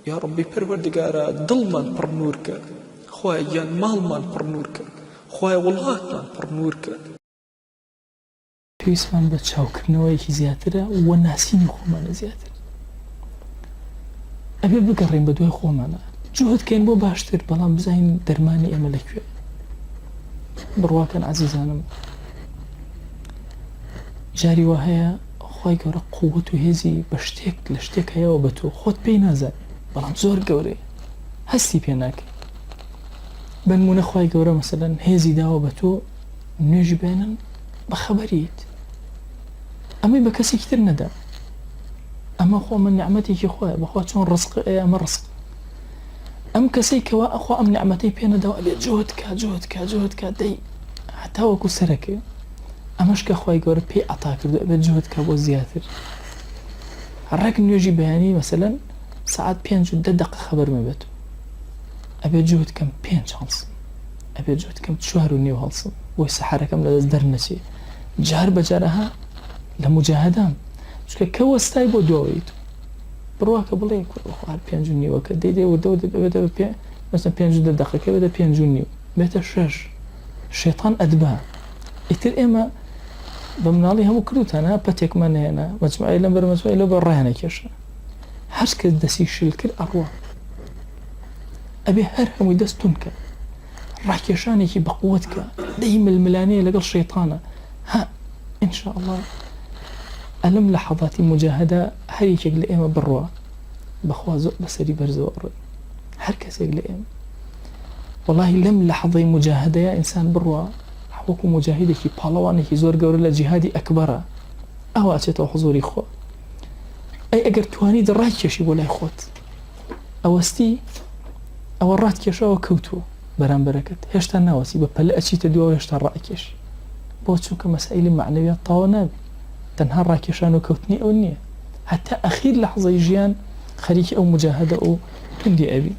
یا ڕەبی پەروەردگارە دڵمان پڕ نور کە، خوایە گیان ماڵمان پڕ نور کە، خوایە وڵاتمان پڕ نور کە. پێویستمان بە چاوکردنەوەیەکی زیاترە و ناسینی خۆمانە زیاتر. ئەبێ بگەڕین بە دوای خۆمانە، جوهدکەین بۆ باشتر، بەڵام بزانین دەرمانی ئێمە لەکوێ. بڕواکەن عەزیزانم، جاری وا هەیە خوای گەورە قووەت و هێزی بە شتێک لە شتێک هەیەوە بە تۆ خۆت پێی نازانێ، بەڵام زۆر گەورەیە، هەستی پێ ناکەی. بە نمونە خوای گەورە مەسەلەن هێزی داوە بە تۆ نوێژی بێنن بە خەبەریت، ئەمەی بە کەسێکی تر نەدا. ئەمە خۆ من نیعمەتێکی خۆیە، بەخوا چۆن ڕزق ئەمە ڕزق. ئەم کەسەی کەوا ئەخوا ئەم نیعمەتەی پێ نەداوە ئەبێت جوهد کە دەی هەتا وەکو سەرەکە. ئەمەش کە خوای گەورە پێی عەتا کردو ئەبێت جوهد کە بۆ زیاتر. ڕێک نوێژی بەیانی مەسەلەن سەعات 5 و 10 دقە خەبەر مەبێت، ئەبێت جوهد کەم 5 هەڵسم، ئەبێت جوهد کەم 4:30 هەڵسم بۆی سەحەرەکەم لەدەست دەرنەچێ. جار بەجارەها لە مجاهدام چکە کە وەستای بۆ دواویت بڕواکە بڵێ کوڕ 5:30 کە دەیدێ وردەوە دەبێتە بە مەسەن 5 دقەکە بێتە 5:30 بێتە 6. شەیطان ئەدبا. ئیتر ئێمە بە مناڵی هەموو کردوتانە پەتێکمان هێنا مەجموعەی لەم بەر مەجموعەی لەو بە ڕێنە کێشە، هەر کەس دەستی شل کرد ئەڕوا، ئەبێ هەر هەمووی دەستون کە ڕاکێشانێکی بەقووت کە دەی ململانەیە لەگەڵ شەیطانە. ها ئینشاء الله ئەلم لە حەڵاتی مجاهدە هەر یەکێک لە ئێمە بڕوا بەخوا زۆر بەسەری بەرزەوە ڕێ، هەر کەسێک لە ئێمە وەڵاهی لەم لە حەڵەی مجاهدەیە ئینسان بڕوا وەکو مجاهیدێکی پاڵەوانێکی زۆر گەورە لە جیهادی ئەکبەرە، ئەوە ئەچێتەوە حوزوری خۆ. ئەی ئەگەر توانیت ڕاکێشی بۆ لای خۆت، ئەوەستی ئەوە ڕاتکێشەوە کەوتووە بەرامبەرەکەت، هێشتا ناوەسی بە پەلە ئەچیتە دووە هێشتا ڕائکێشی، بۆ چونکە مەسائیلی معنەویات تەواو نابێت، تەنها ڕاکێشان و کەوتنی ئەو نییە، هەتا ئەخیر لەحظەی ژیان خەریکی ئەو مجاهدە و توندی ئەبی.